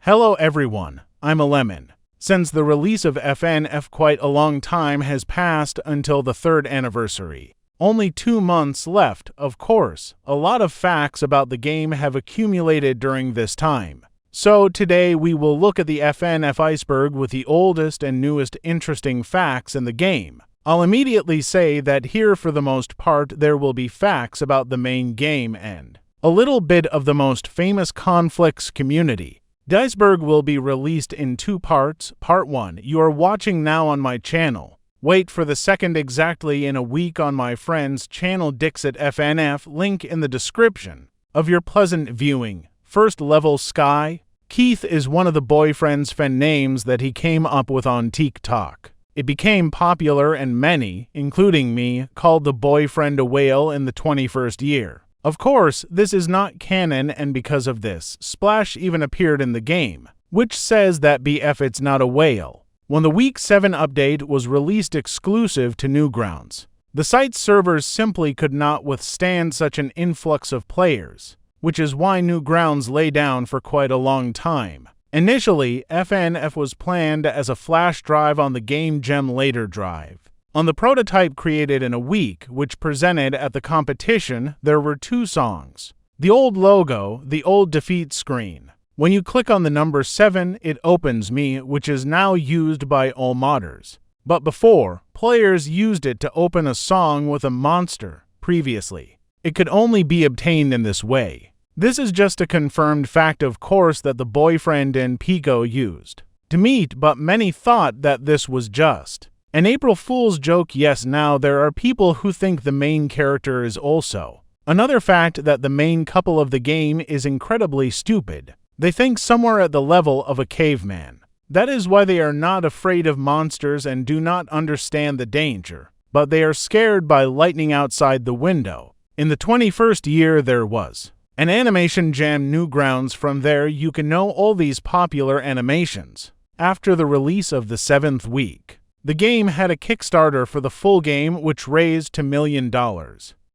Hello everyone, I'm a Lemon. Since the release of FNF, quite a long time has passed until the 3rd anniversary. Only 2 months left, of course. A lot of facts about the game have accumulated during this time. So today we will look at the FNF iceberg with the oldest and newest interesting facts in the game. I'll immediately say that here for the most part there will be facts about the main game and a little bit of the most famous conflicts community. The iceberg will be released in 2 parts. Part 1, you are watching now on my channel. Wait for the second exactly in a week on my friend's channel Dixit FNF, link in the description of your pleasant viewing. First level Sky. Keith is one of the boyfriend's fan names that he came up with on TikTok. It became popular and many, including me, called the boyfriend a whale in the 21st year. Of course, this is not canon, and because of this, Splash even appeared in the game, which says that BF it's not a whale. When the Week 7 update was released exclusive to Newgrounds, the site's servers simply could not withstand such an influx of players, which is why Newgrounds lay down for quite a long time. Initially, FNF was planned as a flash drive on the Game Gem Later drive. On the prototype created in a week, which presented at the competition, there were 2 songs. The old logo, the old defeat screen. When you click on the number 7, it opens Me, which is now used by all modders. But before, players used it to open a song with a monster. Previously, it could only be obtained in this way. This is just a confirmed fact, of course, that the boyfriend and Pico used to meet, but many thought that this was just an April Fool's joke. Yes, now there are people who think the main character is also another fact, that the main couple of the game is incredibly stupid. They think somewhere at the level of a caveman. That is why they are not afraid of monsters and do not understand the danger, but they are scared by lightning outside the window. In the 21st year there was an animation jam Newgrounds. From there you can know all these popular animations. After the release of the 7th week, the game had a Kickstarter for the full game which raised $1 million,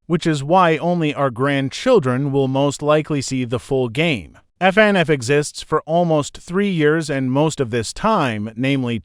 which is why only our grandchildren will most likely see the full game. FNF exists for almost 3 years, and most of this time, namely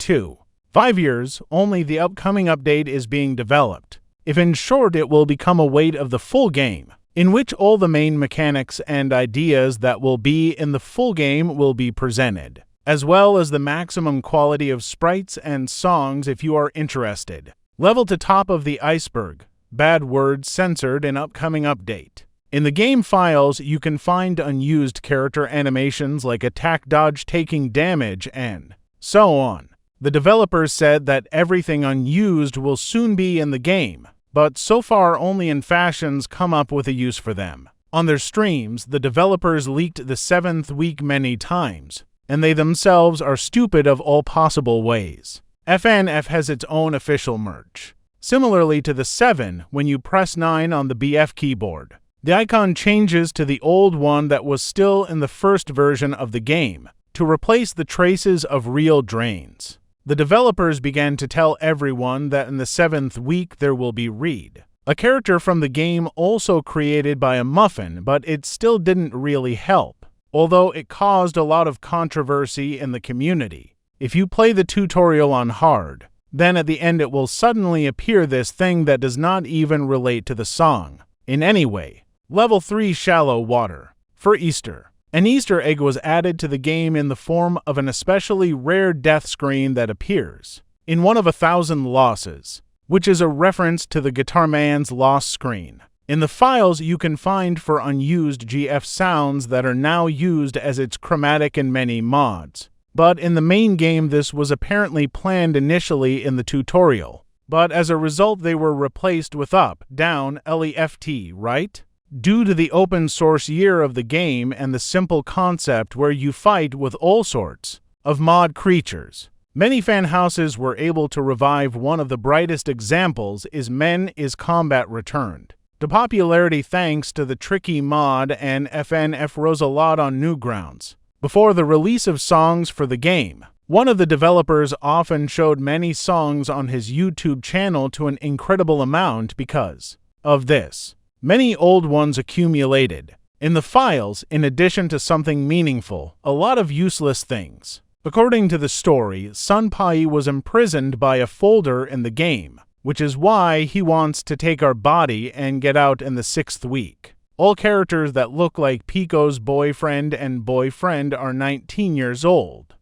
5 years, only the upcoming update is being developed. If in short, it will become a weight of the full game, in which all the main mechanics and ideas that will be in the full game will be presented, as well as the maximum quality of sprites and songs if you are interested. Level to top of the iceberg. Bad words censored in upcoming update. In the game files, you can find unused character animations like attack dodge taking damage and so on. The developers said that everything unused will soon be in the game, but so far only in fashions come up with a use for them. On their streams, the developers leaked the 7th week many times, and they themselves are stupid of all possible ways. FNF has its own official merch. Similarly to the 7, when you press 9 on the BF keyboard, the icon changes to the old one that was still in the first version of the game, to replace the traces of real drains. The developers began to tell everyone that in the 7th week there will be Reed, a character from the game also created by a muffin, but it still didn't really help, although it caused a lot of controversy in the community. If you play the tutorial on hard, then at the end it will suddenly appear this thing that does not even relate to the song in any way. Level 3 Shallow Water. For Easter, an Easter egg was added to the game in the form of an especially rare death screen that appears in one of 1,000 losses, which is a reference to the Guitar Man's loss screen. In the files you can find for unused GF sounds that are now used as its chromatic in many mods. But in the main game this was apparently planned initially in the tutorial, but as a result they were replaced with up, down, left, right? Due to the open source year of the game and the simple concept where you fight with all sorts of mod creatures, many fan houses were able to revive. One of the brightest examples is Men is Combat returned to popularity thanks to the tricky mod, and FNF rose a lot on Newgrounds. Before the release of songs for the game, one of the developers often showed many songs on his YouTube channel to an incredible amount. Because of this, many old ones accumulated, In the files, in addition to something meaningful, a lot of useless things. According to the story, Sunpai was imprisoned by a folder in the game, which is why he wants to take our body and get out in the 6th week. All characters that look like Pico's boyfriend and boyfriend are 19 years old.